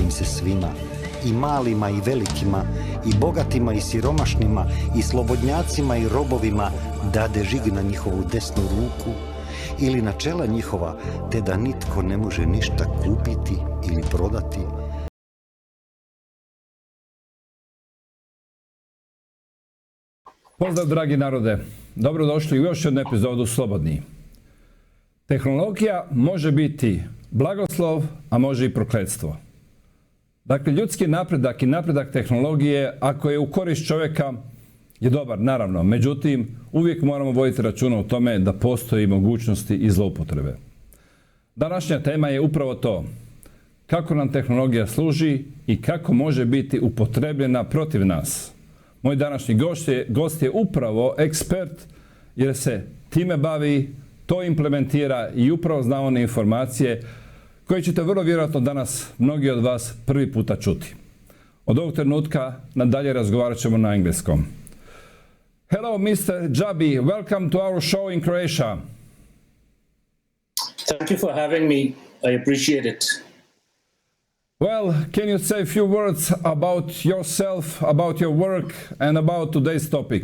im se svima, i malima i velikima, i bogatima i siromašnima, i slobodnjacima i robovima, dade žig na njihovu desnu ruku ili na čela njihova, te da nitko ne može ništa kupiti ili prodati. Pozdrav dragi narode, dobrodošli u još jednu epizodu Slobodni. Tehnologija može biti blagoslov, a može i prokletstvo. Dakle, ljudski napredak i napredak tehnologije, ako je u korist čovjeka, je dobar, naravno. Međutim, uvijek moramo voditi računa o tome da postoji mogućnosti i zloupotrebe. Današnja tema je upravo to. Kako nam tehnologija služi i kako može biti upotrebljena protiv nas. Moj današnji gost je upravo ekspert jer se time bavi, to implementira i upravo zna one informacije koje ćete vrlo vjerojatno danas mnogi od vas prvi puta čuti. Od ovog trenutka nadalje razgovarat ćemo na engleskom. Hello, Mr. Jabbi. Welcome to our show in Croatia. Thank you for having me. I appreciate it. Well, can you say a few words about yourself, about your work, and about today's topic?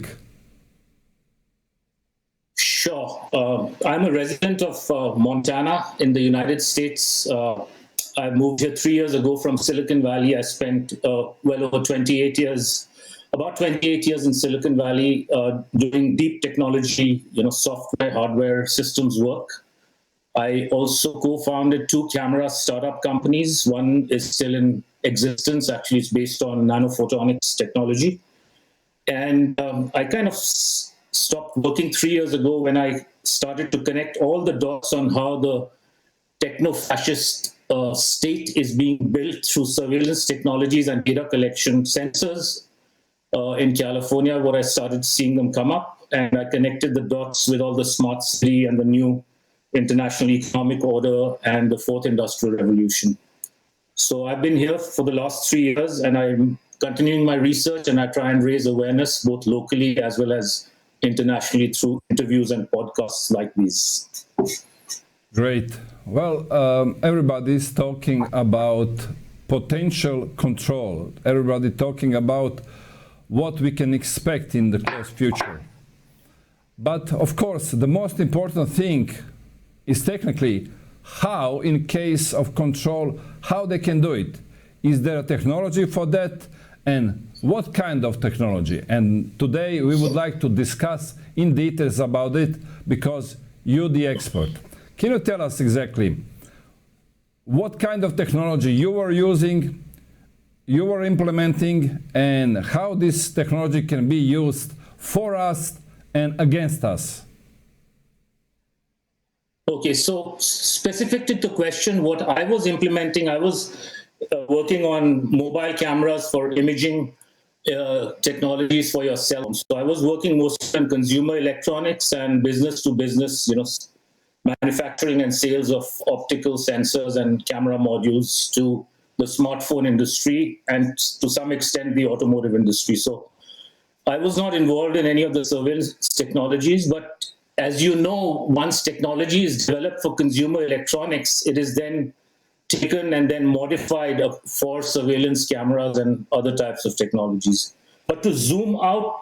Sure. I'm a resident of Montana in the United States. I moved here 3 years ago from Silicon Valley. I spent well over 28 years, about 28 years in Silicon Valley doing deep technology, software, hardware, systems work. I also co-founded 2 camera startup companies. One is still in existence. Actually, it's based on nanophotonics technology. And I kind of stopped working 3 years ago when I started to connect all the dots on how the techno-fascist state is being built through surveillance technologies and data collection sensors in California, where I started seeing them come up. And I connected the dots with all the smart city and the new international economic order and the fourth industrial revolution. So I've been here for the last 3 years and I'm continuing my research, and I try and raise awareness both locally as well as internationally through interviews and podcasts like these. Great. Well, everybody's talking about potential control. Everybody talking about what we can expect in the close future. But of course, the most important thing is technically how, in case of control, how they can do it. Is there a technology for that? And what kind of technology? And today we would like to discuss in details about it because you're the expert. Can you tell us exactly what kind of technology you are using, you are implementing, and how this technology can be used for us and against us? Okay, so specific to the question, what I was implementing, I was working on mobile cameras for imaging technologies for your cell phone. So I was working mostly on consumer electronics and business to business, manufacturing and sales of optical sensors and camera modules to the smartphone industry and to some extent the automotive industry. So I was not involved in any of the surveillance technologies, but as you know, once technology is developed for consumer electronics, it is then taken and then modified for surveillance cameras and other types of technologies. But to zoom out,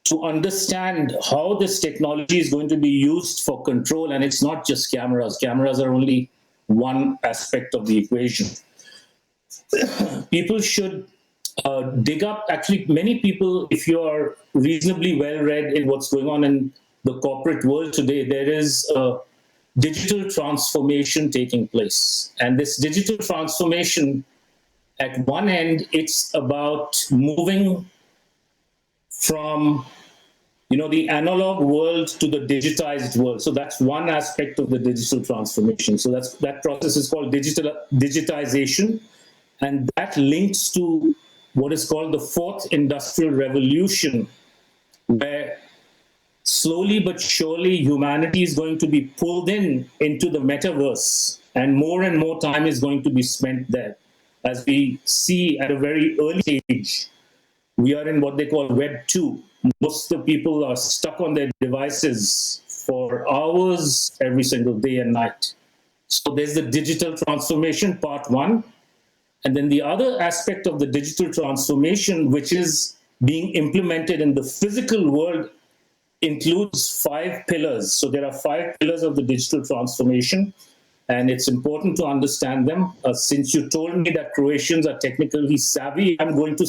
to understand how this technology is going to be used for control, and it's not just cameras. Cameras are only one aspect of the equation. People should dig up, actually many people, if you are reasonably well-read in what's going on in the corporate world today, there is a digital transformation taking place. And this digital transformation, at one end, it's about moving from the analog world to the digitized world. So that's one aspect of the digital transformation. So that process is called digitization. And that links to what is called the fourth industrial revolution, where slowly but surely humanity is going to be pulled into the metaverse, and more time is going to be spent there. As we see at a very early age, we are in what they call Web 2. Most of the people are stuck on their devices for hours every single day and night. So there's the digital transformation, part one. And then the other aspect of the digital transformation, which is being implemented in the physical world, includes 5 pillars. So there are 5 pillars of the digital transformation, and it's important to understand them. Since you told me that Croatians are technically savvy, I'm going to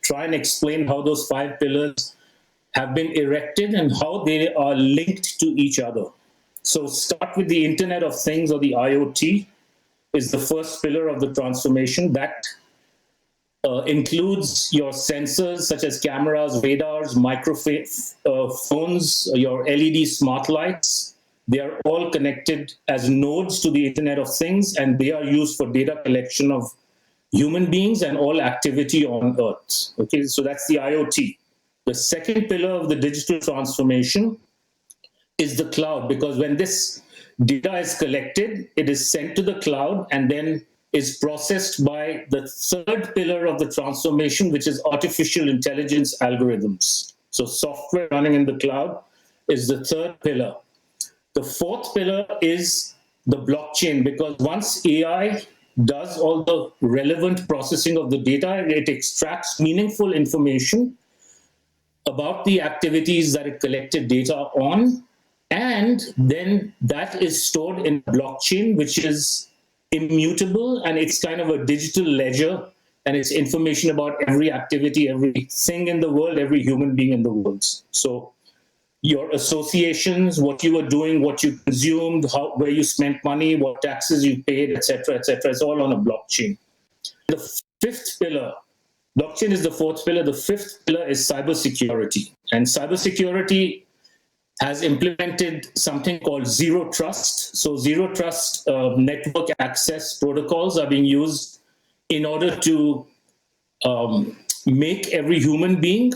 try and explain how those 5 pillars have been erected and how they are linked to each other. So start with the Internet of Things, or the IoT, is the first pillar of the transformation. That includes your sensors such as cameras, radars, microphones, your LED smart lights. They are all connected as nodes to the Internet of Things, and they are used for data collection of human beings and all activity on Earth. Okay, so that's the IoT. The second pillar of the digital transformation is the cloud, because when this data is collected, it is sent to the cloud and then is processed by the third pillar of the transformation, which is artificial intelligence algorithms. So software running in the cloud is the third pillar. The fourth pillar is the blockchain, because once AI does all the relevant processing of the data, it extracts meaningful information about the activities that it collected data on, and then that is stored in blockchain, which is immutable, and it's kind of a digital ledger, and it's information about every activity, everything in the world, every human being in the world. So your associations, what you were doing, what you consumed, where you spent money, what taxes you paid, etc., it's all on a blockchain. The fifth pillar, blockchain is the fourth pillar. The fifth pillar is cybersecurity, and cybersecurity has implemented something called zero trust. So zero trust network access protocols are being used in order to make every human being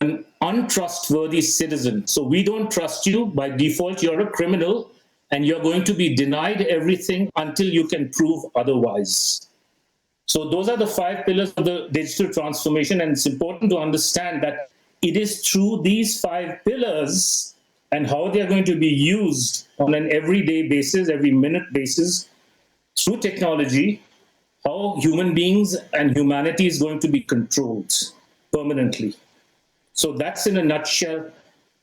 an untrustworthy citizen. So we don't trust you. By default, you're a criminal, and you're going to be denied everything until you can prove otherwise. So those are the 5 pillars of the digital transformation, and it's important to understand that it is through these 5 pillars and how they are going to be used on an everyday basis, every minute basis, through technology, how human beings and humanity is going to be controlled permanently. So that's, in a nutshell,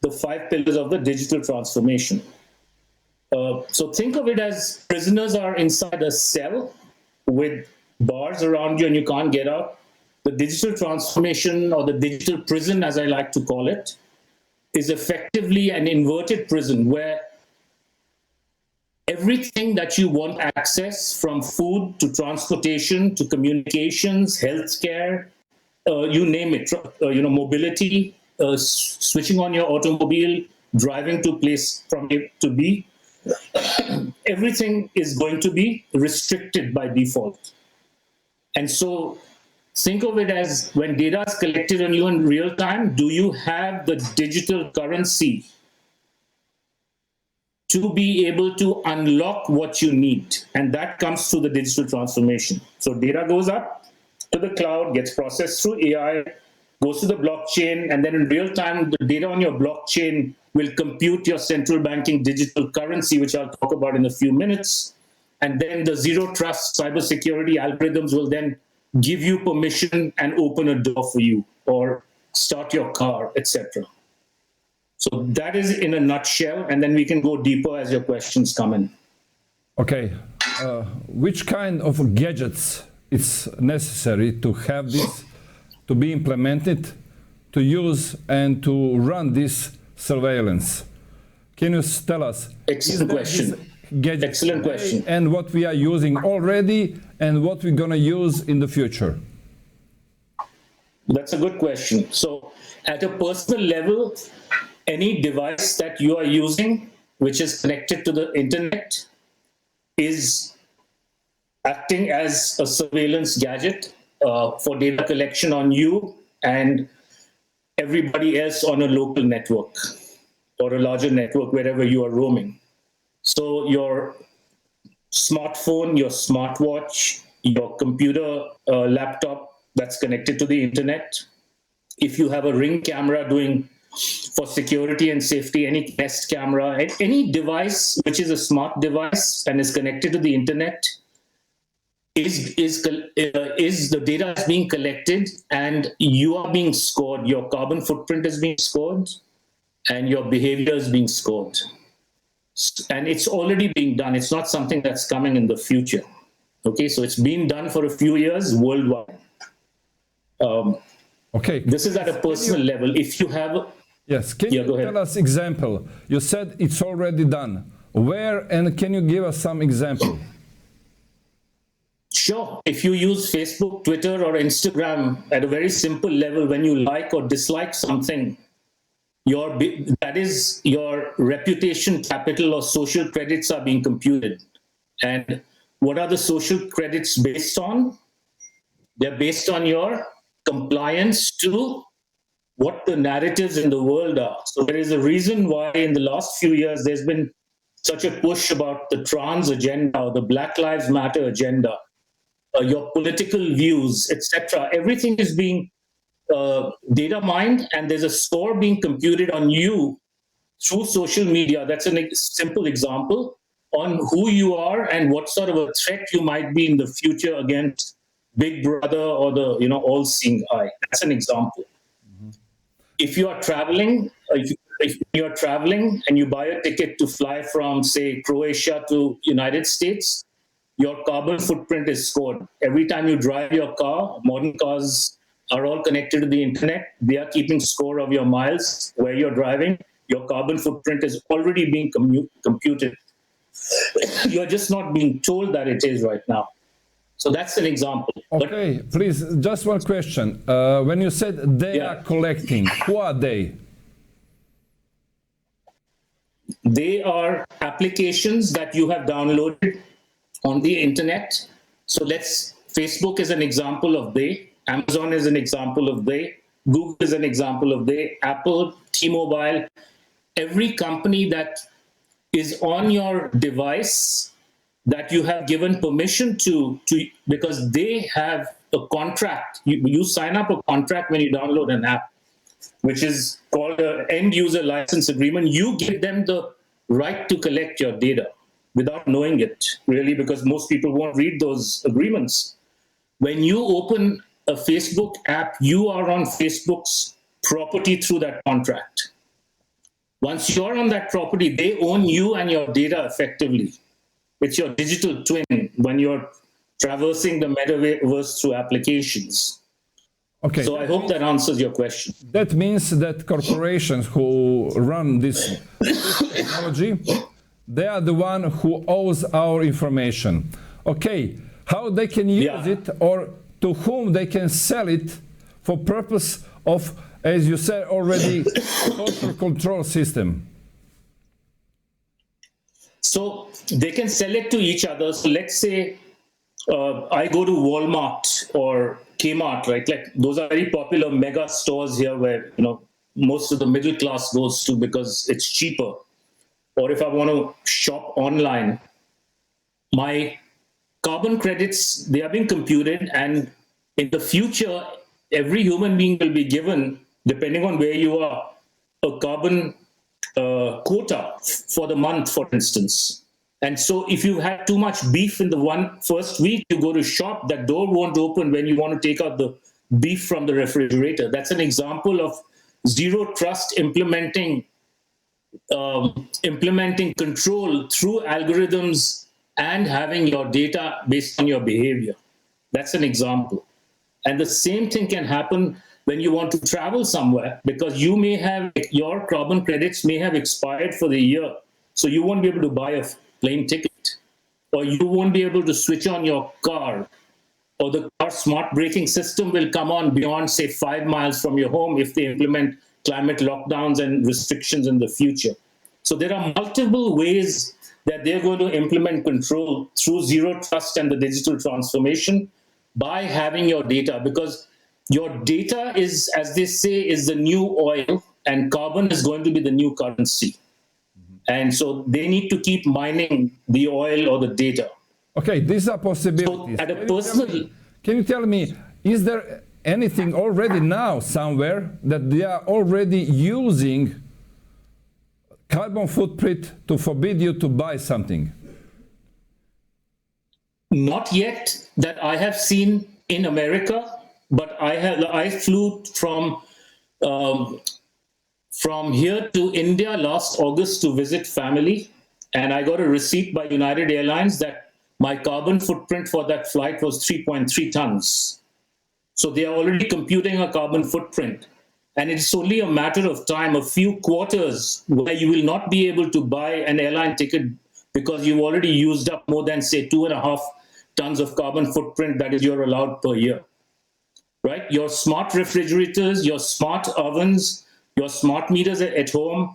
the 5 pillars of the digital transformation. So think of it as prisoners are inside a cell with bars around you and you can't get out. The digital transformation, or the digital prison, as I like to call it, is effectively an inverted prison where everything that you want access, from food to transportation to communications, healthcare, you name it, mobility, switching on your automobile, driving to place from A to B, everything is going to be restricted by default. And so think of it as, when data is collected on you in real time, do you have the digital currency to be able to unlock what you need? And that comes through the digital transformation. So data goes up to the cloud, gets processed through AI, goes to the blockchain, and then in real time, the data on your blockchain will compute your central banking digital currency, which I'll talk about in a few minutes. And then the zero trust cybersecurity algorithms will then give you permission and open a door for you, or start your car, etc. So that is in a nutshell, and then we can go deeper as your questions come in. Okay, which kind of gadgets is necessary to have this, to be implemented, to use and to run this surveillance? Can you tell us? Excellent question. Excellent question. And what we are using already and what we're going to use in the future? That's a good question. So at a personal level, any device that you are using which is connected to the internet is acting as a surveillance gadget for data collection on you and everybody else on a local network or a larger network wherever you are roaming. So your smartphone, your smartwatch, your computer, laptop that's connected to the internet. If you have a Ring camera doing for security and safety, any Nest camera, any device which is a smart device and is connected to the internet is the data is being collected and you are being scored. Your carbon footprint is being scored and your behavior is being scored. And it's already being done. It's not something that's coming in the future. Okay, so it's been done for a few years worldwide. Okay. This is at a personal level. If you have... Yes, can you tell us example? You said it's already done. Where, and can you give us some example? Sure. If you use Facebook, Twitter, or Instagram at a very simple level, when you like or dislike something, that is your reputation capital or social credits are being computed. And what are the social credits based on? They're based on your compliance to what the narratives in the world are. So there is a reason why in the last few years there's been such a push about the trans agenda or the Black Lives Matter agenda, your political views, etc. Everything is being data mined, and there's a score being computed on you through social media. That's a simple example on who you are and what sort of a threat you might be in the future against Big Brother or the all-seeing eye. That's an example. Mm-hmm. If you are traveling, if you are traveling and you buy a ticket to fly from, say, Croatia to United States, your carbon footprint is scored. Every time you drive your car, modern cars are all connected to the internet. They are keeping score of your miles, where you're driving. Your carbon footprint is already being computed. You're just not being told that it is right now. So that's an example. Okay, please, just one question. When you said they are collecting, who are they? They are applications that you have downloaded on the internet. So Facebook is an example of they. Amazon is an example of they. Google is an example of they. Apple, T-Mobile, every company that is on your device that you have given permission to because they have a contract. You sign up a contract when you download an app, which is called an end user license agreement. You give them the right to collect your data without knowing it, really, because most people won't read those agreements. When you open a Facebook app, you are on Facebook's property through that contract. Once you're on that property, they own you and your data effectively. It's your digital twin when you're traversing the metaverse through applications. Okay. So I hope that answers your question. That means that corporations who run this technology, they are the one who owns our information. Okay, how they can use it, or to whom they can sell it for purpose of, as you said already, social control system. So they can sell it to each other. So let's say I go to Walmart or Kmart, right? Like those are very popular mega stores here where most of the middle class goes to because it's cheaper. Or if I want to shop online, my carbon credits, they are being computed, and in the future, every human being will be given, depending on where you are, a carbon quota for the month, for instance. And so if you had too much beef in the first week, you go to shop, that door won't open when you want to take out the beef from the refrigerator. That's an example of zero trust implementing control through algorithms and having your data based on your behavior. That's an example. And the same thing can happen when you want to travel somewhere, because you may have, your carbon credits may have expired for the year. So you won't be able to buy a plane ticket, or you won't be able to switch on your car, or the car smart braking system will come on beyond, say, 5 miles from your home if they implement climate lockdowns and restrictions in the future. So there are multiple ways that they're going to implement control through zero trust and the digital transformation by having your data, because your data is, as they say, is the new oil, and carbon is going to be the new currency. And so they need to keep mining the oil or the data. Okay, these are possibilities. So at a personal... Can you tell me, is there anything already now somewhere that they are already using carbon footprint to forbid you to buy something? Not yet that I have seen in America, but I flew from here to India last August to visit family, and I got a receipt by United Airlines that my carbon footprint for that flight was 3.3 tons. So they are already computing a carbon footprint. And it's only a matter of time, a few quarters, where you will not be able to buy an airline ticket because you've already used up more than, say, 2.5 tons of carbon footprint that is you're allowed per year, right? Your smart refrigerators, your smart ovens, your smart meters at home,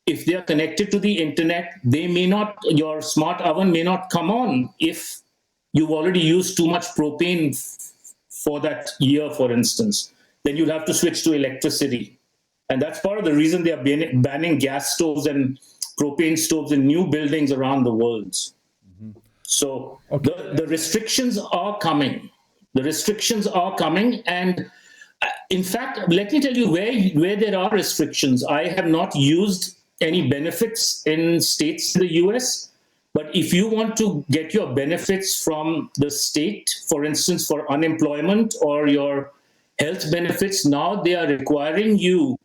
if they are connected to the internet, your smart oven may not come on if you've already used too much propane for that year, for instance. Then you'll have to switch to electricity. And that's part of the reason they are banning gas stoves and propane stoves in new buildings around the world. Mm-hmm. So the restrictions are coming. The restrictions are coming. And in fact, let me tell you where there are restrictions. I have not used any benefits in states in the US, but if you want to get your benefits from the state, for instance, for unemployment or your health benefits, now they are requiring you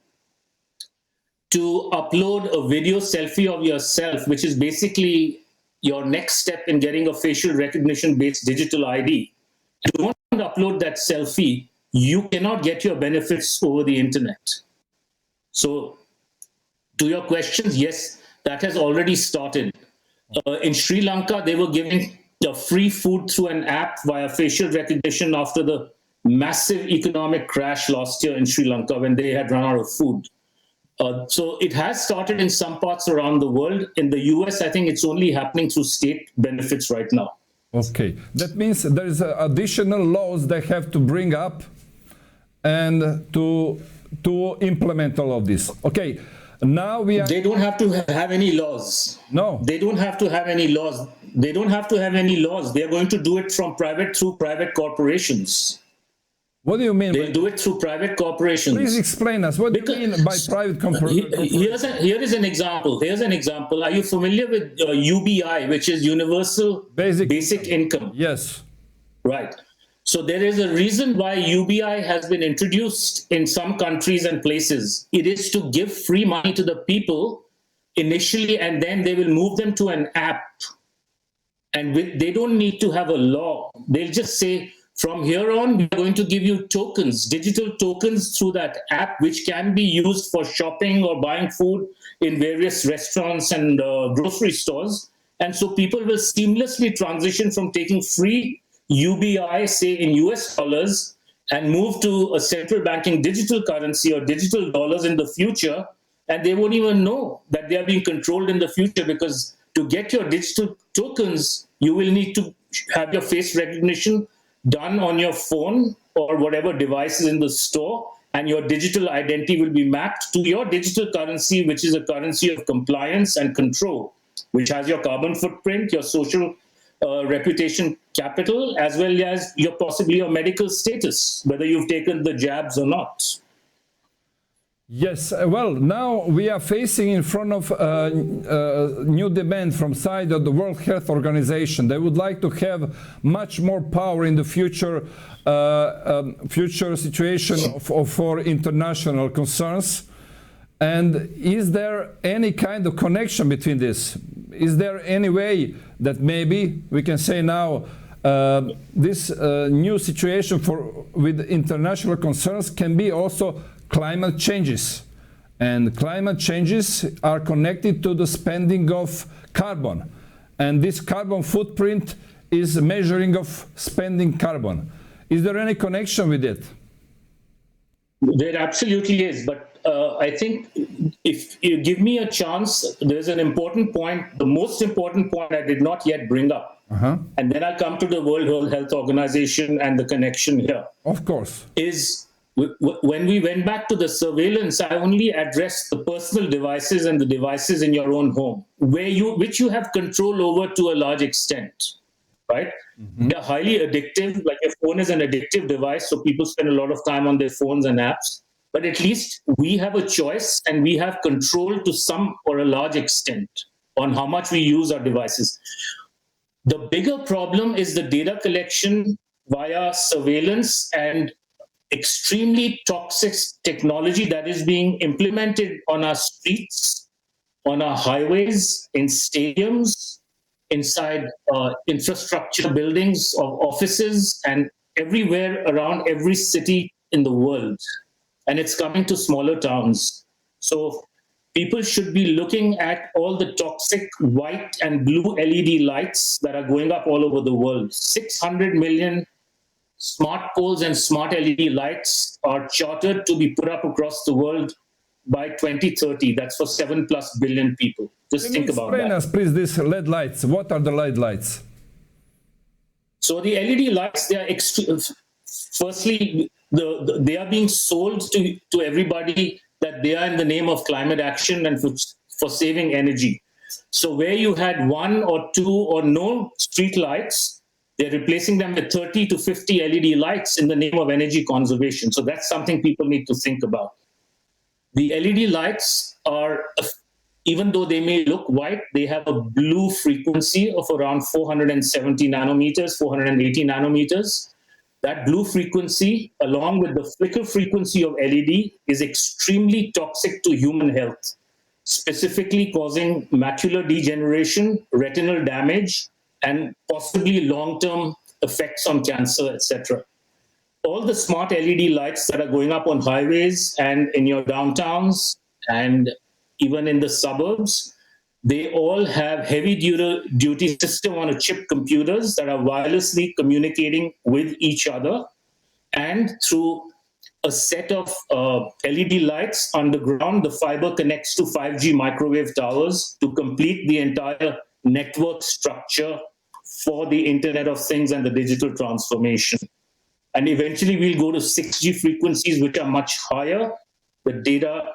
to upload a video selfie of yourself, which is basically your next step in getting a facial recognition-based digital ID. If you want to upload that selfie, you cannot get your benefits over the internet. So to your questions, yes, that has already started. In Sri Lanka, they were giving free food through an app via facial recognition after the massive economic crash last year in Sri Lanka when they had run out of food. So it has started in some parts around the world. In the US, I think it's only happening through state benefits right now. Okay, that means there is additional laws they have to bring up and to implement all of this. Okay, now we are... They don't have to have any laws. No. They don't have to have any laws. They don't have to have any laws. They are going to do it through private corporations. What do you mean? They'll do it through private corporations. Please explain us. What do you mean by private corporations? Here is an example. Here's an example. Are you familiar with UBI, which is Universal Basic Income? Yes. Right. So there is a reason why UBI has been introduced in some countries and places. It is to give free money to the people initially, and then they will move them to an app. And they don't need to have a law. They'll just say, from here on, we're going to give you tokens, digital tokens through that app, which can be used for shopping or buying food in various restaurants and grocery stores. And so people will seamlessly transition from taking free UBI, say in US dollars, and move to a central banking digital currency or digital dollars in the future. And they won't even know that they are being controlled in the future, because to get your digital tokens, you will need to have your face recognition done on your phone or whatever device is in the store, and your digital identity will be mapped to your digital currency, which is a currency of compliance and control, which has your carbon footprint, your social reputation capital, as well as possibly your medical status, whether you've taken the jabs or not. Yes, well, now we are facing in front of new demand from side of the World Health Organization. They would like to have much more power in the future situation for international concerns. And is there any kind of connection between this? Is there any way that maybe we can say now this new situation with international concerns can be also climate changes, and climate changes are connected to the spending of carbon, and this carbon footprint is a measuring of spending carbon. Is there any connection with it? There absolutely is, but I think if you give me a chance, there's an important point, the most important point I did not yet bring up, and then I'll come to the World Health Organization and the connection here. Of course. Is when we went back to the surveillance, I only addressed the personal devices and the devices in your own home, which you have control over to a large extent, right? Mm-hmm. They're highly addictive. Like your phone is an addictive device, so people spend a lot of time on their phones and apps. But at least we have a choice, and we have control to some or a large extent on how much we use our devices. The bigger problem is the data collection via surveillance and extremely toxic technology that is being implemented on our streets, on our highways, in stadiums, inside infrastructure buildings of offices, and everywhere around every city in the world. And it's coming to smaller towns. So people should be looking at all the toxic white and blue LED lights that are going up all over the world. 600 million smart poles and smart LED lights are chartered to be put up across the world by 2030. That's for 7+ billion people. Just think about that. Explain us, please, these LED lights. What are the LED lights? So the LED lights, they are firstly, they are being sold to everybody that they are in the name of climate action and for saving energy. So where you had 1 or 2 or no street lights, they're replacing them with 30 to 50 LED lights in the name of energy conservation. So that's something people need to think about. The LED lights are, even though they may look white, they have a blue frequency of around 470 nanometers, 480 nanometers. That blue frequency, along with the flicker frequency of LED, is extremely toxic to human health, specifically causing macular degeneration, retinal damage, and possibly long-term effects on cancer, etc. All the smart LED lights that are going up on highways and in your downtowns and even in the suburbs, they all have heavy-duty system-on-a-chip computers that are wirelessly communicating with each other, and through a set of LED lights underground, the fiber connects to 5G microwave towers to complete the entire network structure for the Internet of Things and the digital transformation. And eventually we'll go to 6G frequencies, which are much higher. The data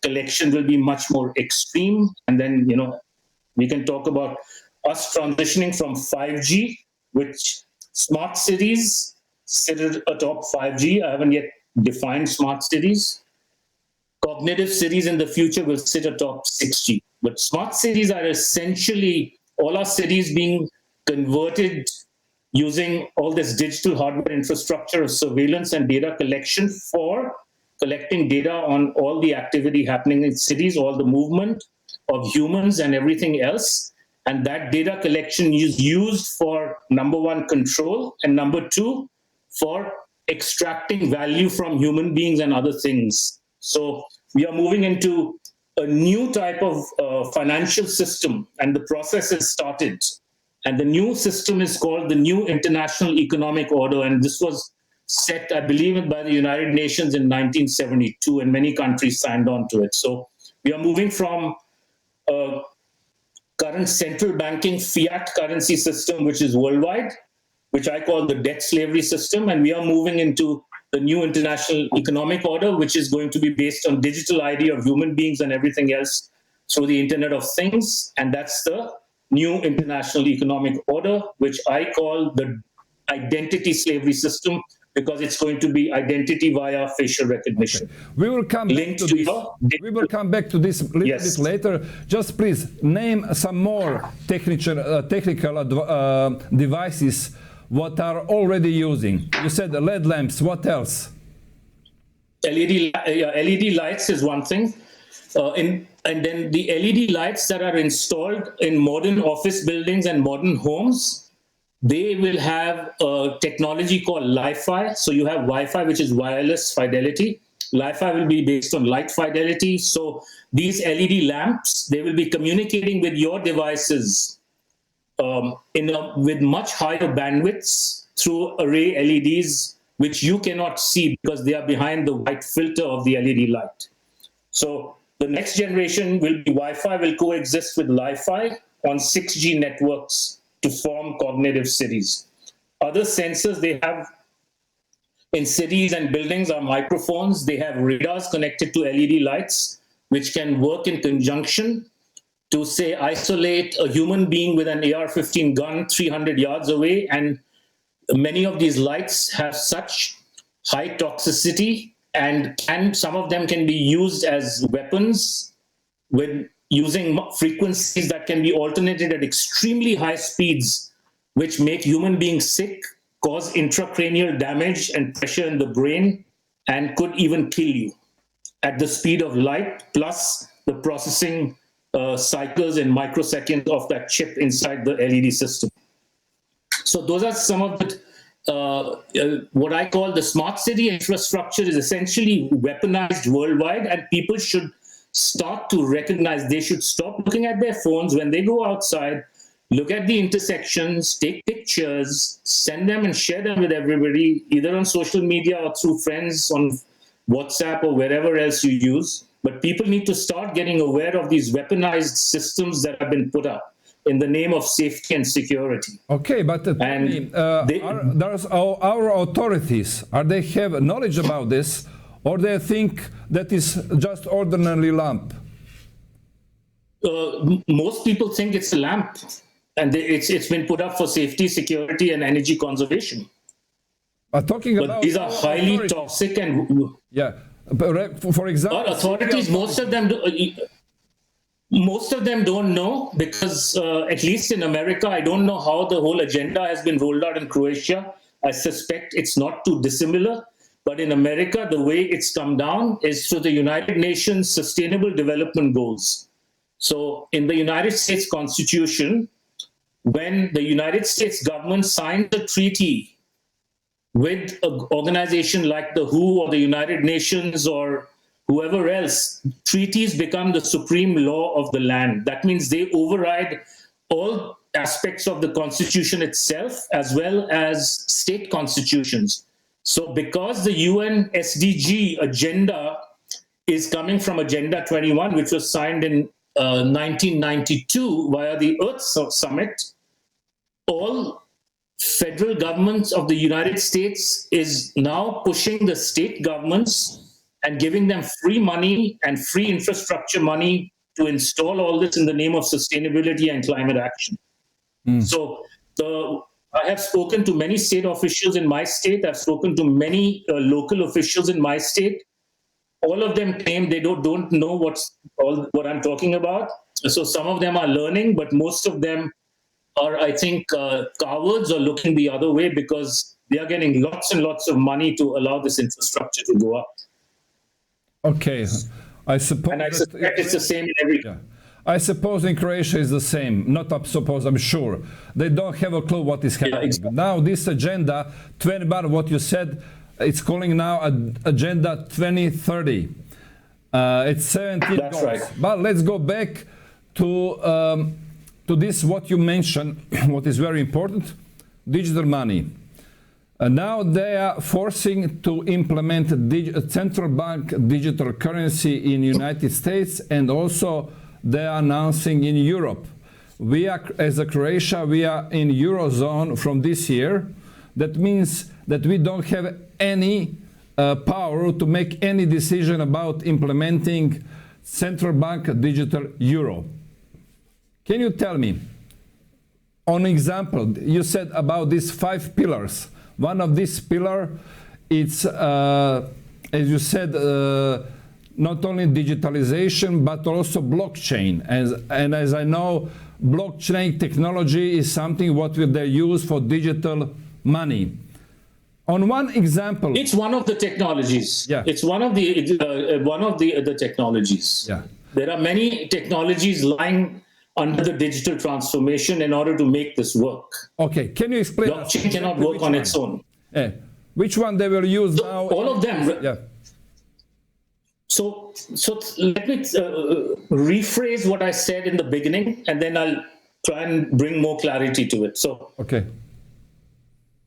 collection will be much more extreme. And then, we can talk about us transitioning from 5G, which smart cities sit atop 5G. I haven't yet defined smart cities. Cognitive cities in the future will sit atop 6G. But smart cities are essentially all our cities being converted using all this digital hardware infrastructure of surveillance and data collection for collecting data on all the activity happening in cities, all the movement of humans and everything else. And that data collection is used for, number one, control, and number two, for extracting value from human beings and other things. So we are moving into a new type of financial system, and the process has started. And the new system is called the New International Economic Order. And this was set, I believe, by the United Nations in 1972, and many countries signed on to it. So we are moving from a current central banking fiat currency system, which is worldwide, which I call the debt slavery system. And we are moving into the New International Economic Order, which is going to be based on digital ID of human beings and everything else through the Internet of Things. And that's the New International Economic Order, which I call the identity slavery system, because it's going to be identity via facial recognition. Okay. We will come back to this. We will come back to this a little bit later. Just please name some more technical devices what are already using. You said the LED lamps. What else? LED lights is one thing. And then the LED lights that are installed in modern office buildings and modern homes, they will have a technology called Li-Fi. So you have Wi-Fi, which is wireless fidelity. Li-Fi will be based on light fidelity. So these LED lamps, they will be communicating with your devices with much higher bandwidths through array LEDs, which you cannot see because they are behind the white filter of the LED light. So the next generation will be Wi-Fi will coexist with Li-Fi on 6G networks to form cognitive cities. Other sensors they have in cities and buildings are microphones. They have radars connected to LED lights, which can work in conjunction to, say, isolate a human being with an AR-15 gun 300 yards away. And many of these lights have such high toxicity, and some of them can be used as weapons with using frequencies that can be alternated at extremely high speeds, which make human beings sick, cause intracranial damage and pressure in the brain, and could even kill you at the speed of light, plus the processing cycles in microseconds of that chip inside the LED system. So those are some of the, what I call the smart city infrastructure is essentially weaponized worldwide, and people should start to recognize they should stop looking at their phones when they go outside, look at the intersections, take pictures, send them and share them with everybody, either on social media or through friends on WhatsApp or wherever else you use. But people need to start getting aware of these weaponized systems that have been put up in the name of safety and security. Okay, but our authorities, are they have knowledge about this, or they think that is just ordinary lamp? Most people think it's a lamp, and it's been put up for safety, security, and energy conservation. But these are highly toxic and for example, authorities. Most of them don't know, because at least in America, I don't know how the whole agenda has been rolled out in Croatia. I suspect it's not too dissimilar. But in America, the way it's come down is through the United Nations Sustainable Development Goals. So in the United States Constitution, when the United States government signs a treaty with an organization like the WHO or the United Nations or whoever else, treaties become the supreme law of the land. That means they override all aspects of the Constitution itself, as well as state constitutions. So because the UN SDG agenda is coming from Agenda 21, which was signed in 1992 via the Earth Summit, all federal governments of the United States is now pushing the state governments and giving them free money and free infrastructure money to install all this in the name of sustainability and climate action. So I have spoken to many state officials in my state. I've spoken to many local officials in my state. All of them claim they don't know what I'm talking about. So some of them are learning, but most of them are, I think, cowards or looking the other way, because they are getting lots and lots of money to allow this infrastructure to go up. Okay, I suppose. And I suspect it's the same in every. Yeah. I suppose in Croatia is the same. Not suppose, I'm sure. They don't have a clue what is happening. Yeah, exactly. Now this agenda, 21, what you said, it's calling now Agenda 2030. It's 17 That's goals. right. But let's go back to this, what you mentioned, what is very important, digital money. Now they are forcing to implement central bank digital currency in United States, and also they are announcing in Europe. We are, as a Croatia, we are in Eurozone from this year. That means that we don't have any power to make any decision about implementing central bank digital euro. Can you tell me, on example, you said about these 5 pillars. One of these pillars, it's, as you said, not only digitalization, but also blockchain. And as I know, blockchain technology is something what they use for digital money. On one example, it's one of the technologies. Yeah. It's one of the technologies. Yeah. There are many technologies lying under the digital transformation in order to make this work. Okay, can you explain? Blockchain cannot work on its own. Which one they will use now? All of them. Yeah. So let me rephrase what I said in the beginning, and then I'll try and bring more clarity to it. So, okay.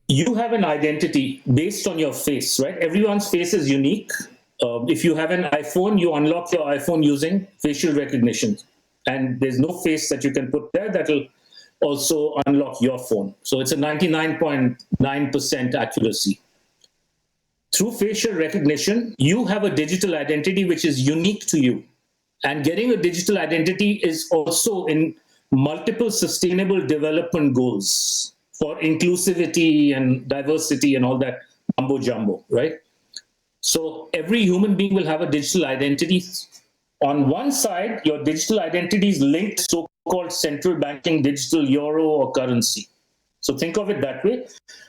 You have an identity based on your face, right? Everyone's face is unique. If you have an iPhone, you unlock your iPhone using facial recognition. And there's no face that you can put there that will also unlock your phone. So it's a 99.9% accuracy. Through facial recognition, you have a digital identity which is unique to you. And getting a digital identity is also in multiple sustainable development goals for inclusivity and diversity and all that mumbo jumbo, right? So every human being will have a digital identity On one side, your digital identity is linked to so-called central banking digital euro or currency. So think of it that way.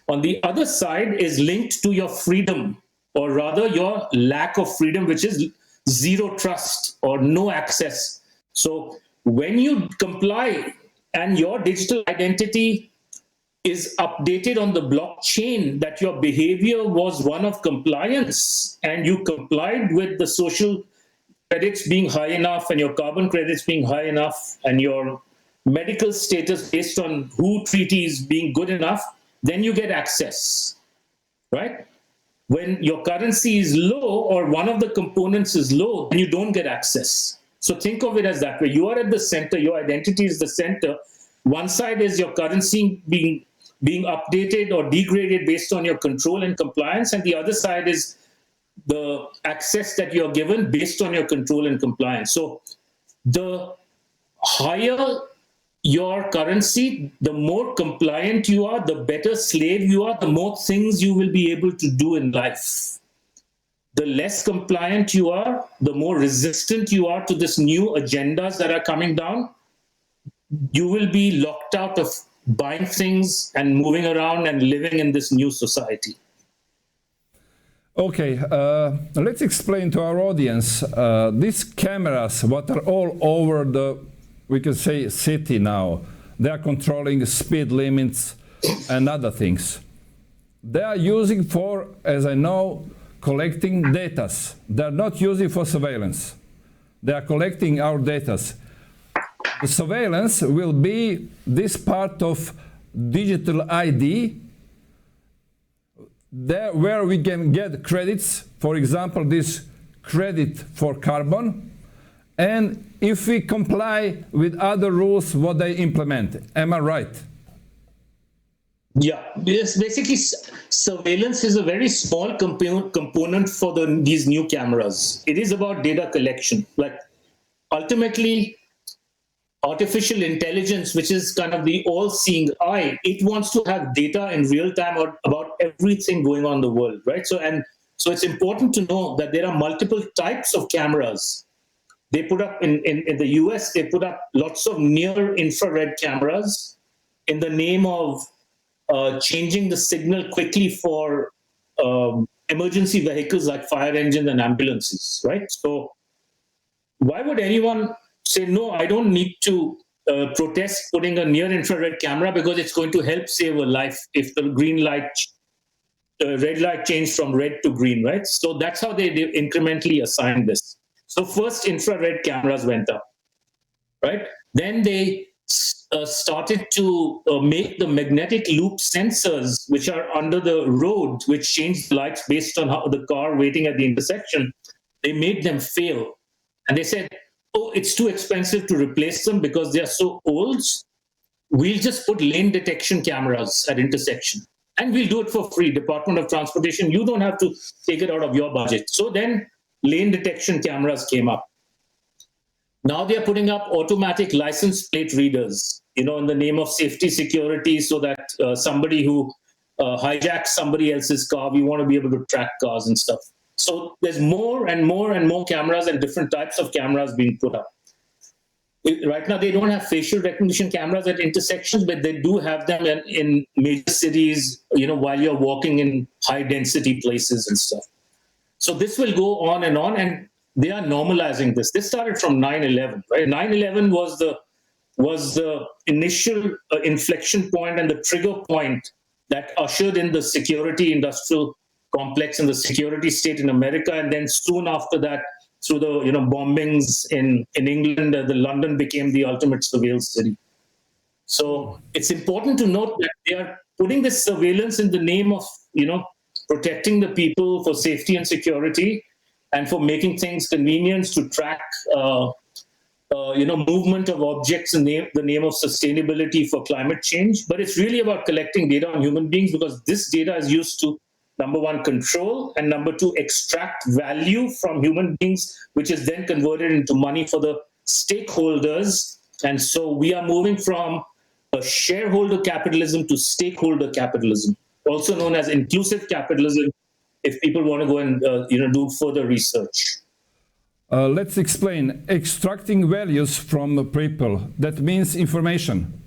On the other side is linked to your freedom, or rather your lack of freedom, which is zero trust or no access. So when you comply and your digital identity is updated on the blockchain that your behavior was one of compliance and you complied with the social credits being high enough and your carbon credits being high enough and your medical status based on WHO treaties being good enough, then you get access, right? When your currency is low or one of the components is low, then you don't get access. So think of it as that way. You are at the center, your identity is the center. One side is your currency being updated or degraded based on your control and compliance, and the other side is the access that you're given based on your control and compliance. So the higher your currency, the more compliant you are, the better slave you are, the more things you will be able to do in life. The less compliant you are, the more resistant you are to this new agendas that are coming down. You will be locked out of buying things and moving around and living in this new society. Okay, let's explain to our audience these cameras, what are all over the, we can say, city now. They are controlling speed limits and other things. They are using for, as I know, collecting data. They are not using for surveillance. They are collecting our data. The surveillance will be this part of digital ID, there where we can get credits, for example, this credit for carbon, and if we comply with other rules, what they implement. Am I right? Yeah, yes, basically surveillance is a very small component for these new cameras. It is about data collection. Like ultimately, artificial intelligence, which is kind of the all-seeing eye, it wants to have data in real time about everything going on in the world, right? So it's important to know that there are multiple types of cameras. They put up in the US, they put up lots of near infrared cameras in the name of changing the signal quickly for emergency vehicles like fire engines and ambulances, right? So why would anyone say, no, I don't need to protest putting a near infrared camera because it's going to help save a life if the red light changed from red to green, right? So that's how they incrementally assigned this. So first infrared cameras went up, right? Then they started to make the magnetic loop sensors, which are under the road, which change the lights based on how the car waiting at the intersection. They made them fail. And they said, oh, it's too expensive to replace them because they are so old. We'll just put lane detection cameras at intersection. And we'll do it for free. Department of Transportation, you don't have to take it out of your budget. So then lane detection cameras came up. Now they're putting up automatic license plate readers, in the name of safety security, so that somebody who hijacks somebody else's car, we want to be able to track cars and stuff. So there's more and more and more cameras and different types of cameras being put up. Right now, they don't have facial recognition cameras at intersections, but they do have them in major cities, while you're walking in high density places and stuff. So this will go on, and they are normalizing this. This started from 9/11, right? 9/11 was the initial inflection point and the trigger point that ushered in the security industrial complex and the security state in America. And then soon after that, through the bombings in England, the London became the ultimate surveillance city. So it's important to note that they are putting this surveillance in the name of protecting the people for safety and security, and for making things convenient to track movement of objects in the name of sustainability for climate change. But it's really about collecting data on human beings, because this data is used to, number one, control, and number two, extract value from human beings, which is then converted into money for the stakeholders. And so we are moving from a shareholder capitalism to stakeholder capitalism, also known as inclusive capitalism, if people want to go and do further research. Let's explain. Extracting values from people. That means information.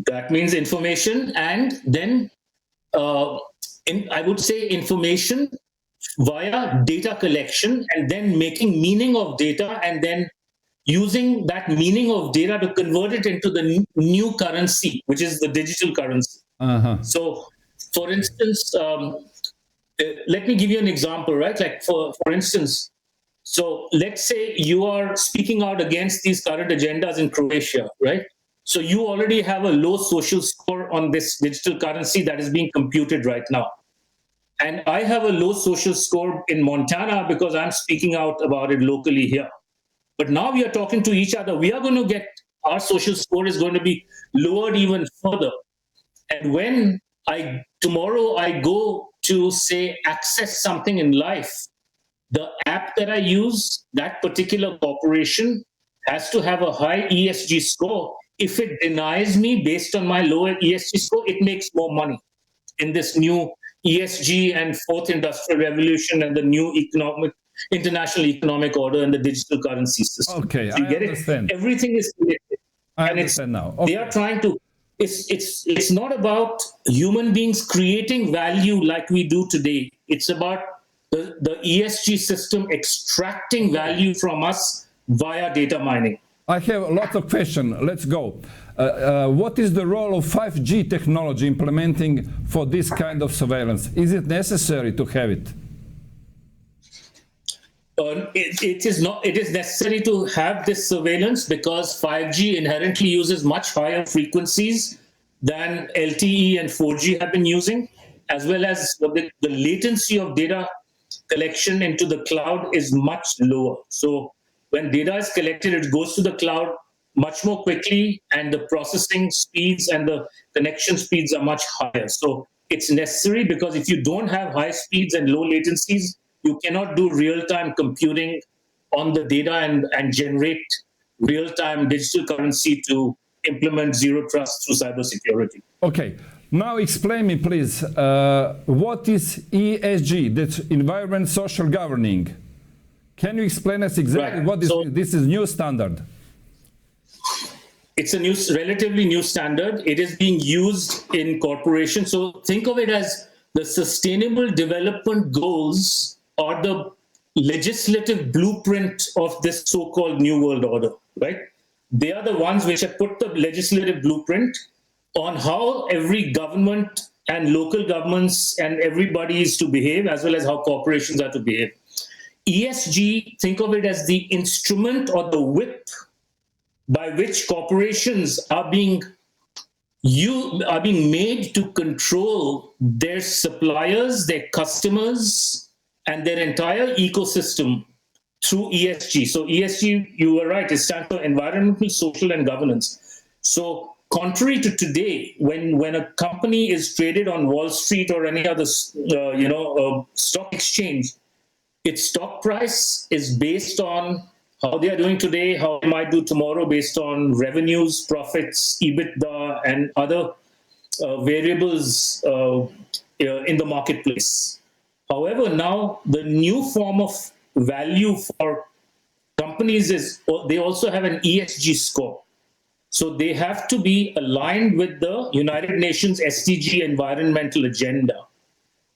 That means information, and then I would say information via data collection, and then making meaning of data, and then using that meaning of data to convert it into the new currency, which is the digital currency. So, for instance, let me give you an example, right? Like for instance, so let's say you are speaking out against these current agendas in Croatia, right? So you already have a low social score on this digital currency that is being computed right now. And I have a low social score in Montana because I'm speaking out about it locally here. But now we are talking to each other. We are going to get, our social score is going to be lowered even further. And when tomorrow I go to, say, access something in life, the app that I use, that particular corporation has to have a high ESG score. If it denies me based on my lower ESG score, it makes more money in this new ESG and fourth industrial revolution and the new international economic order and the digital currency system. Okay, so you get understand. It? Everything is connected. I understand now. They are trying to. It's not about human beings creating value like we do today. It's about the ESG system extracting value from us via data mining. I have a lot of questions. Let's go. What is the role of 5G technology implementing for this kind of surveillance? Is it necessary to have it? It is not. It is necessary to have this surveillance because 5G inherently uses much higher frequencies than LTE and 4G have been using, as well as the latency of data collection into the cloud is much lower. So when data is collected, it goes to the cloud much more quickly, and the processing speeds and the connection speeds are much higher. So it's necessary because if you don't have high speeds and low latencies, you cannot do real-time computing on the data and generate real-time digital currency to implement zero trust through cybersecurity. Okay. Now explain me, please, what is ESG, that's environment social governing? Can you explain us exactly what this is new standard? It's a relatively new standard. It is being used in corporations. So think of it as the Sustainable Development Goals are the legislative blueprint of this so-called New World Order, right? They are the ones which have put the legislative blueprint on how every government and local governments and everybody is to behave, as well as how corporations are to behave. ESG, think of it as the instrument or the whip by which corporations are being made to control their suppliers, their customers, and their entire ecosystem through ESG. So ESG, you were right, it stands for environmental, social, and governance. So contrary to today, when a company is traded on Wall Street or any other stock exchange, its stock price is based on how they are doing today, how they might do tomorrow, based on revenues, profits, EBITDA, and other variables in the marketplace. However, now the new form of value for companies is they also have an ESG score. So they have to be aligned with the United Nations SDG environmental agenda,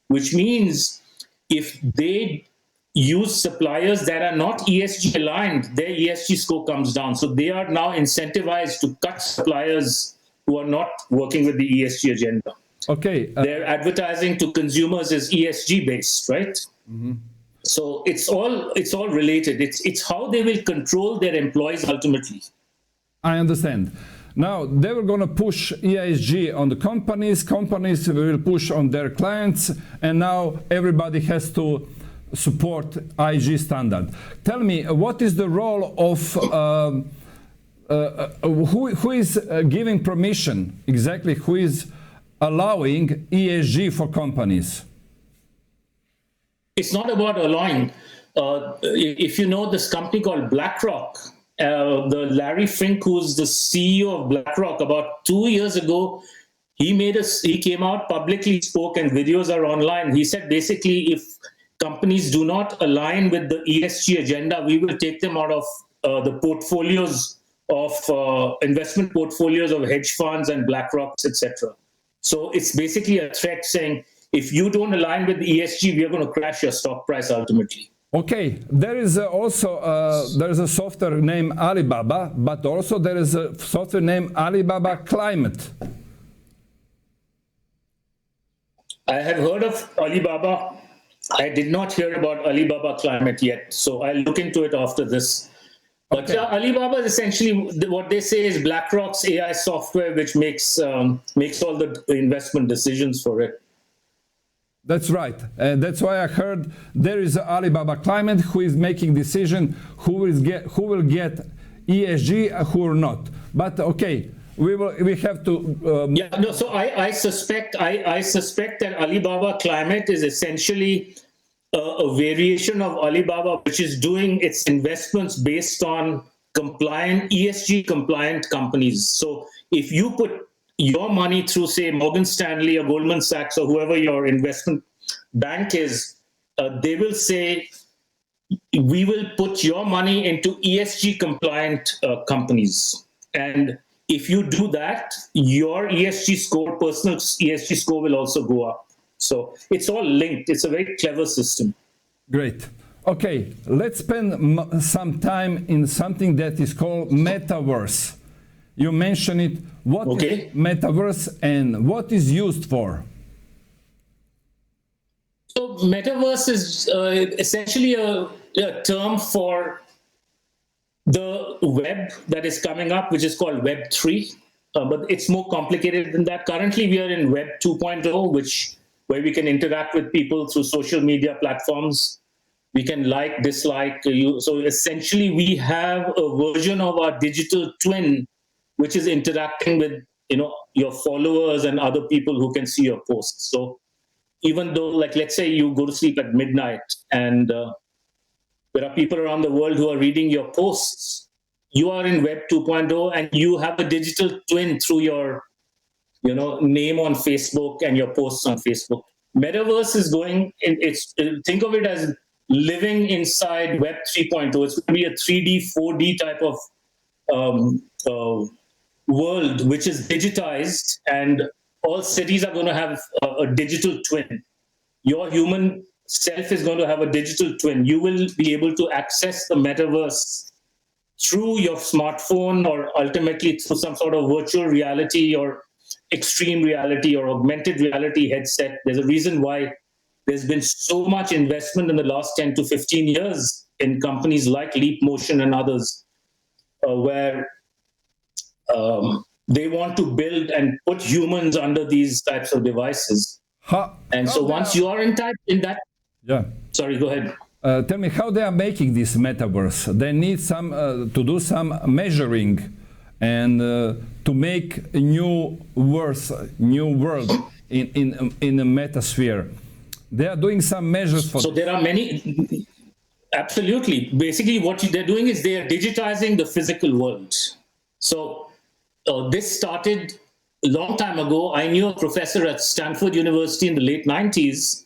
which means if they use suppliers that are not ESG aligned, their ESG score comes down. So they are now incentivized to cut suppliers who are not working with the ESG agenda. Okay. Their advertising to consumers is ESG based, right? Mm-hmm. So it's all related. It's how they will control their employees ultimately. I understand. Now, they were going to push ESG on the companies will push on their clients, and now everybody has to support IG standard. Tell me, what is the role of who is giving permission, exactly who is allowing ESG for companies? It's not about allowing. If you know this company called BlackRock, the Larry Fink, who's the CEO of BlackRock, about 2 years ago, he came out publicly, spoke, and videos are online. He said basically if companies do not align with the ESG agenda, we will take them out of the portfolios of investment portfolios of hedge funds and BlackRocks, etc. So it's basically a threat saying, if you don't align with the ESG, we are going to crash your stock price ultimately. Okay, there is also there is a software named Alibaba, but also there is a software named Alibaba Climate. I have heard of Alibaba. I did not hear about Alibaba Climate yet, so I'll look into it after this. But Okay. Alibaba is essentially what they say is BlackRock's AI software, which makes all the investment decisions for it. That's right. And that's why I heard there is Alibaba Climate who is making decision who will get ESG and who will not. But okay, we have to. So I suspect that Alibaba Climate is essentially a variation of Alibaba, which is doing its investments based on ESG compliant companies. So if you put your money through, say, Morgan Stanley or Goldman Sachs or whoever your investment bank is, they will say, we will put your money into ESG compliant companies. And if you do that, your ESG score, personal ESG score, will also go up. So it's all linked. It's a very clever system. Great. Okay, let's spend some time in something that is called metaverse. You mentioned it. What is metaverse and what is used for? So metaverse is essentially a term for the web that is coming up, which is called Web 3. But it's more complicated than that. Currently, we are in Web 2.0, where we can interact with people through social media platforms. We can like, dislike you. So essentially, we have a version of our digital twin, which is interacting with your followers and other people who can see your posts. So even though, like, let's say you go to sleep at midnight and there are people around the world who are reading your posts, you are in Web 2.0 and you have a digital twin through your name on Facebook and your posts on Facebook. Metaverse is think of it as living inside Web 3.0. It's going to be a 3D, 4D type of world, which is digitized, and all cities are going to have a digital twin. Your human self is going to have a digital twin. You will be able to access the metaverse through your smartphone or ultimately through some sort of virtual reality or extreme reality or augmented reality headset. There's a reason why there's been so much investment in the last 10 to 15 years in companies like Leap Motion and others, where they want to build and put humans under these types of devices. Once you are in that, sorry, go ahead. Tell me how they are making this metaverse. They need some to do some measuring and to make a new world in the metasphere. They are doing some measures for. So there are many. Absolutely. Basically, what they're doing is they are digitizing the physical world. So this started a long time ago. I knew a professor at Stanford University in the late 90s.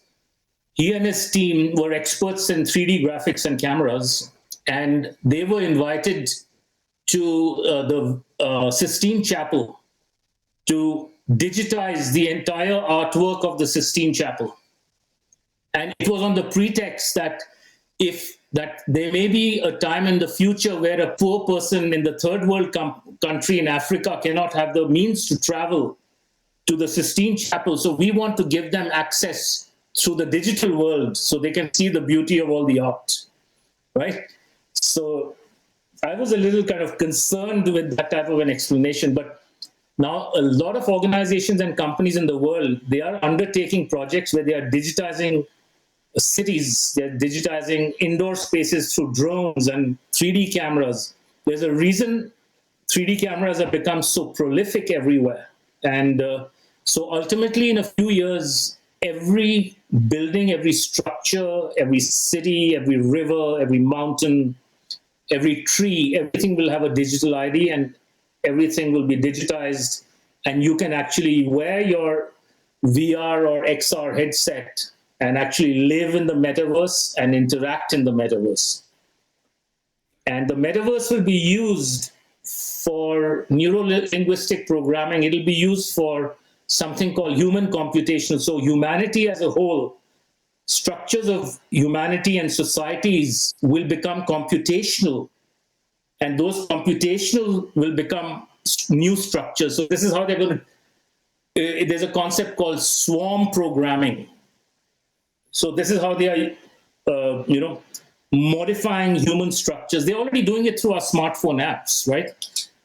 He and his team were experts in 3D graphics and cameras, and they were invited to the Sistine Chapel to digitize the entire artwork of the Sistine Chapel. And it was on the pretext that there may be a time in the future where a poor person in the third world country in Africa cannot have the means to travel to the Sistine Chapel. So we want to give them access through the digital world so they can see the beauty of all the art, right? So I was a little kind of concerned with that type of an explanation, but now a lot of organizations and companies in the world, they are undertaking projects where they are digitizing cities, they're digitizing indoor spaces through drones and 3D cameras. There's a reason 3D cameras have become so prolific everywhere. And so ultimately, in a few years, every building, every structure, every city, every river, every mountain, every tree, everything will have a digital ID and everything will be digitized. And you can actually wear your VR or XR headset and actually live in the metaverse and interact in the metaverse. And the metaverse will be used for neuro-linguistic programming. It'll be used for something called human computational. So humanity as a whole, structures of humanity and societies will become computational, and those computational will become new structures. So this is how they're going to, there's a concept called swarm programming. So this is how they are, modifying human structures. They're already doing it through our smartphone apps, right?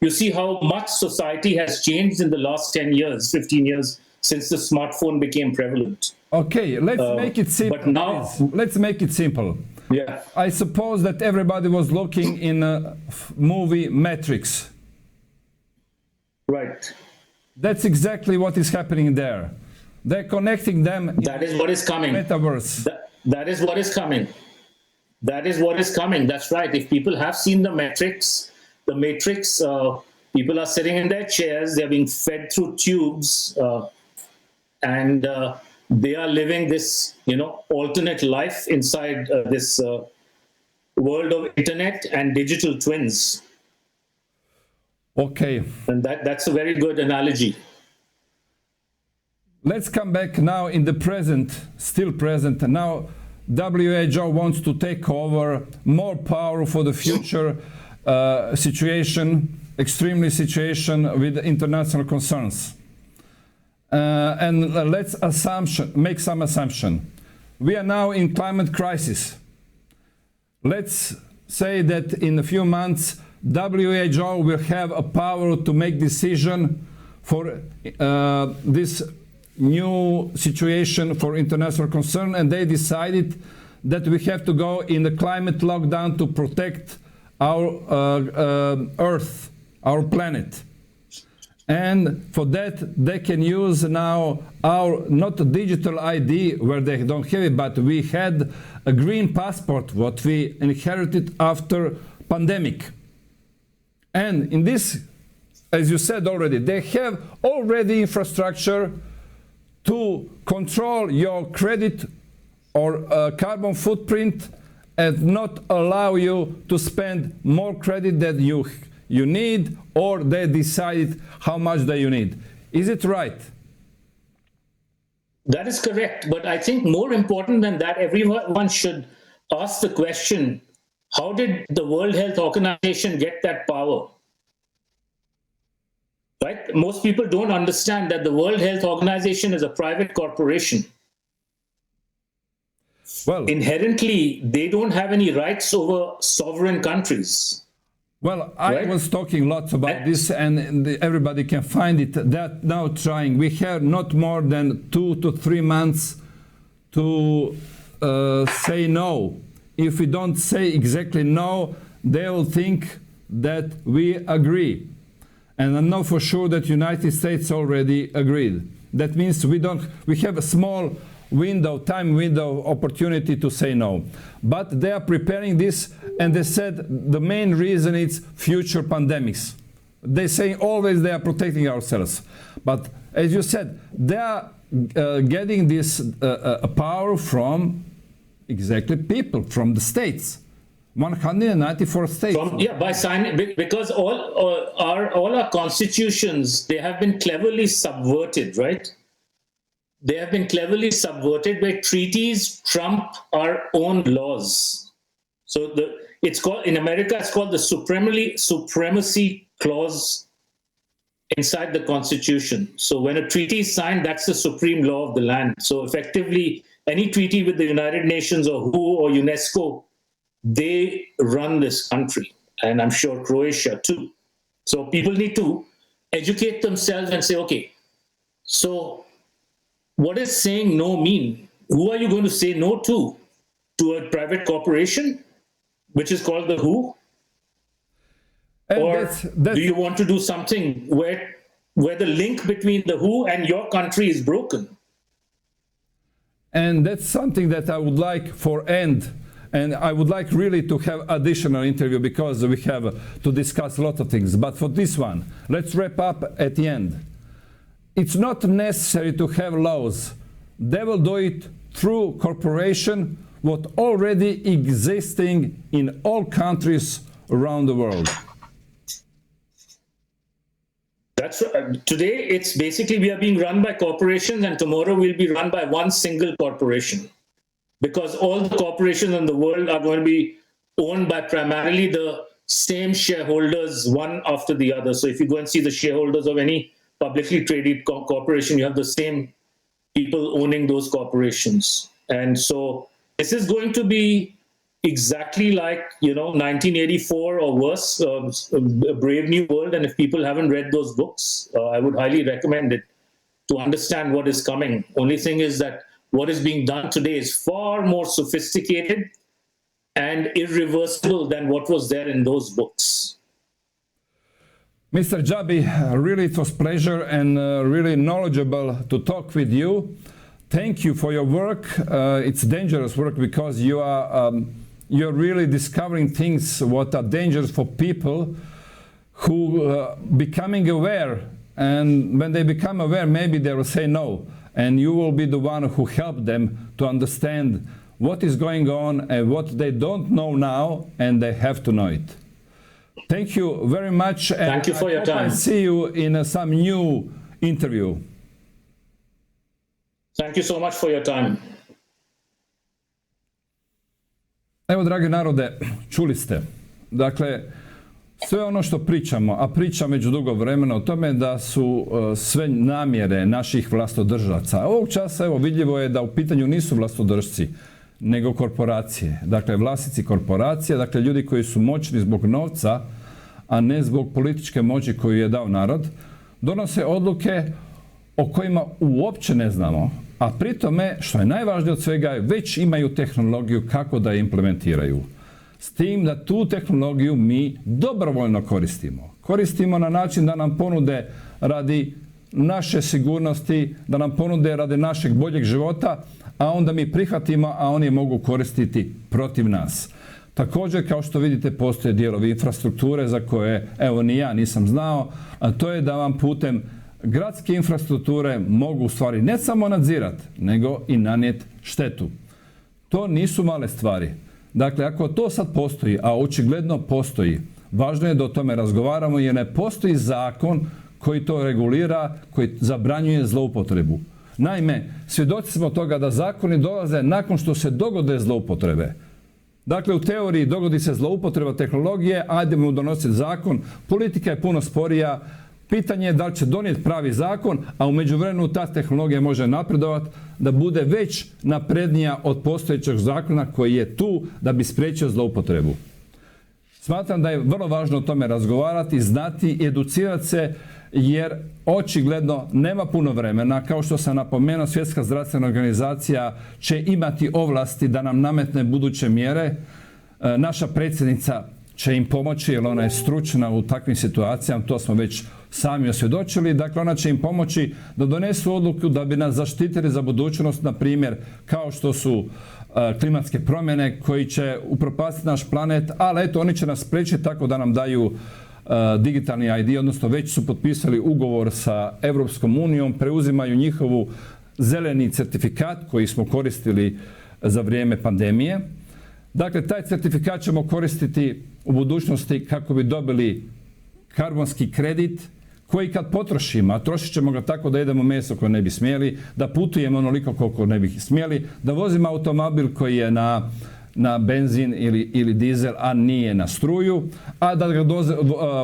You see how much society has changed in the last 10 years, 15 years, since the smartphone became prevalent. Okay, let's make it simple. But now, let's make it simple. Yeah. I suppose that everybody was looking in a movie Matrix. Right. That's exactly what is happening there. They're connecting them. That is what is coming. Metaverse. That is what is coming. That is what is coming. That's right. If people have seen the Matrix, people are sitting in their chairs. They're being fed through tubes, and they are living this, alternate life inside this world of internet and digital twins. Okay. And that's a very good analogy. Let's come back now in the present, still present. Now, WHO wants to take over more power for the future situation, extremely situation with international concerns. And let's make some assumption. We are now in climate crisis. Let's say that in a few months, WHO will have a power to make decision for this new situation for international concern, and they decided that we have to go in the climate lockdown to protect our Earth, our planet. And for that, they can use now our, not digital ID, where they don't have it, but we had a green passport, what we inherited after pandemic. And in this, as you said already, they have already infrastructure to control your credit or carbon footprint and not allow you to spend more credit that you need, or they decided how much that you need. Is it right? That is correct. But I think more important than that, everyone should ask the question, how did the World Health Organization get that power? Right? Most people don't understand that the World Health Organization is a private corporation. Well, inherently, they don't have any rights over sovereign countries. Well, I was talking lots about this, and everybody can find it. That now trying. We have not more than 2 to 3 months to say no. If we don't say exactly no, they will think that we agree. And I know for sure that United States already agreed. That means we have a small window, time window opportunity to say no. But they are preparing this, and they said the main reason is future pandemics. They say always they are protecting ourselves. But as you said, they are getting this power from exactly people, from the states. 194 states. By signing, because all our constitutions, they have been cleverly subverted, right? They have been cleverly subverted where treaties trump our own laws. So it's called, in America, it's called the supremacy clause inside the Constitution. So when a treaty is signed, that's the supreme law of the land. So effectively, any treaty with the United Nations or WHO or UNESCO, they run this country, and I'm sure Croatia too. So people need to educate themselves and say, okay, so what does saying no mean? Who are you going to say no to? To a private corporation, which is called the WHO? And or do you want to do something where the link between the WHO and your country is broken? And that's something that I would like for end. And I would like really to have additional interview because we have to discuss a lot of things. But for this one, let's wrap up at the end. It's not necessary to have laws. They will do it through corporation what already existing in all countries around the world. That's today it's basically we are being run by corporations, and tomorrow we'll be run by one single corporation, because all the corporations in the world are going to be owned by primarily the same shareholders, one after the other. So if you go and see the shareholders of any publicly traded corporation, you have the same people owning those corporations. And so this is going to be exactly like, 1984 or worse, A Brave New World. And if people haven't read those books, I would highly recommend it to understand what is coming. Only thing is that what is being done today is far more sophisticated and irreversible than what was there in those books. Mr. Jabbi, really it was pleasure and really knowledgeable to talk with you. Thank you for your work. It's dangerous work because you're really discovering things what are dangerous for people who becoming aware, and when they become aware maybe they will say no, and you will be the one who help them to understand what is going on and what they don't know now, and they have to know it. Thank you very much. Thank you for your time. I'll see you in some new interview. Thank you so much for your time. Evo, dragi narode, čuli ste. Dakle, sve ono što pričamo, a pričam već dugo vremena o tome da su sve namjere naših vlastodržaca. Ovog časa, evo, vidljivo je da u pitanju nisu vlastodržci, nego korporacije. Dakle, vlasnici korporacije, dakle, ljudi koji su moćni zbog novca, a ne zbog političke moći koju je dao narod, donose odluke o kojima uopće ne znamo, a pri tome, što je najvažnije od svega, već imaju tehnologiju kako da je implementiraju. S tim da tu tehnologiju mi dobrovoljno koristimo. Koristimo na način da nam ponude radi naše sigurnosti, da nam ponude radi našeg boljeg života, a onda mi prihvatimo, a oni mogu koristiti protiv nas. Također, kao što vidite, postoje dijelovi infrastrukture za koje, evo, ni ja nisam znao, a to je da vam putem gradske infrastrukture mogu u stvari ne samo nadzirati, nego i nanijeti štetu. To nisu male stvari. Dakle, ako to sad postoji, a očigledno postoji, važno je da o tome razgovaramo jer ne postoji zakon koji to regulira, koji zabranjuje zloupotrebu. Naime, svjedoci smo toga da zakoni dolaze nakon što se dogode zloupotrebe. Dakle, u teoriji dogodi se zloupotreba tehnologije, ajdemo donositi zakon, politika je puno sporija, pitanje je da li će donijeti pravi zakon, a u međuvremenu ta tehnologija može napredovati da bude već naprednija od postojećeg zakona koji je tu da bi spriječio zloupotrebu. Smatram da je vrlo važno o tome razgovarati, znati i educirati se, jer očigledno nema puno vremena. Kao što sam napomenuo, Svjetska zdravstvena organizacija će imati ovlasti da nam nametne buduće mjere. Naša predsjednica će im pomoći jer ona je stručna u takvim situacijama, to smo već sami osvjedočili. Dakle, ona će im pomoći da donesu odluku da bi nas zaštitili za budućnost, na primjer, kao što su klimatske promjene koji će upropastiti naš planet, ali eto, oni će nas spriječiti tako da nam daju digitalni ID, odnosno već su potpisali ugovor sa Europskom unijom, preuzimaju njihovu zeleni certifikat koji smo koristili za vrijeme pandemije. Dakle, taj certifikat ćemo koristiti u budućnosti kako bi dobili karbonski kredit koji kad potrošimo, a trošit ćemo ga tako da jedemo meso koje ne bi smjeli, da putujemo onoliko koliko ne bi smjeli, da vozimo automobil koji je na benzin ili dizel, a nije na struju, a da ga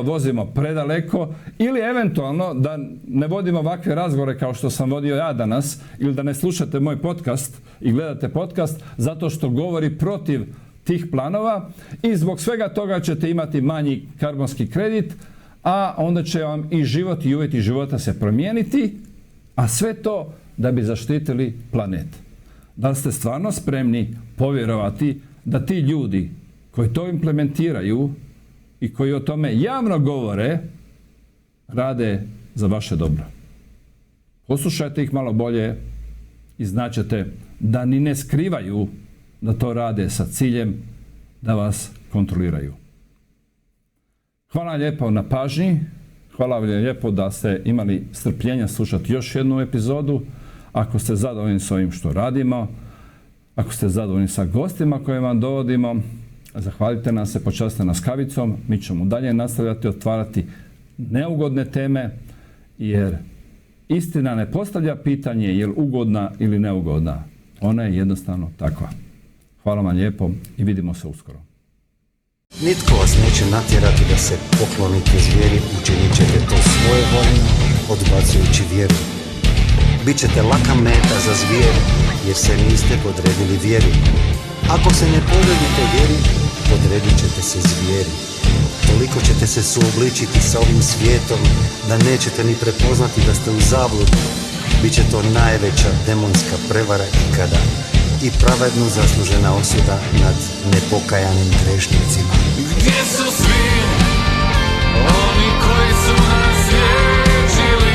vozimo predaleko, ili eventualno da ne vodimo ovakve razgovore kao što sam vodio ja danas, ili da ne slušate moj podcast i gledate podcast zato što govori protiv tih planova, i zbog svega toga ćete imati manji karbonski kredit, a onda će vam i život i uvjeti života se promijeniti, a sve to da bi zaštitili planet. Da li ste stvarno spremni povjerovati da ti ljudi koji to implementiraju i koji o tome javno govore rade za vaše dobro? Poslušajte ih malo bolje i znaćete da ni ne skrivaju da to rade sa ciljem da vas kontroliraju. Hvala lijepo na pažnji, hvala vam lijepo da ste imali strpljenja slušati još jednu epizodu. Ako ste zadovoljni s ovim što radimo, Ako ste zadovoljni sa gostima koje vam dovodimo, zahvalite nam se, počastite nas kavicom. Mi ćemo dalje nastavljati otvarati neugodne teme, jer istina ne postavlja pitanje je li ugodna ili neugodna. Ona je jednostavno takva. Hvala vam lijepo i vidimo se uskoro. Nitko vas neće natjerati da se poklonite zvijeri, učinit ćete to svojevoljno, odbacujući vjeru. Bićete laka meta za zvijer, jer se niste podredili vjeri. Ako se ne podredite vjeri, podredit ćete se zvijeri. Toliko ćete se suobličiti sa ovim svijetom, da nećete ni prepoznati da ste u zabludi. Biće to najveća demonska prevara ikada i pravedno zaslužena osuda nad nepokajanim grešnicima. Gdje su svi oni koji su nas liječili?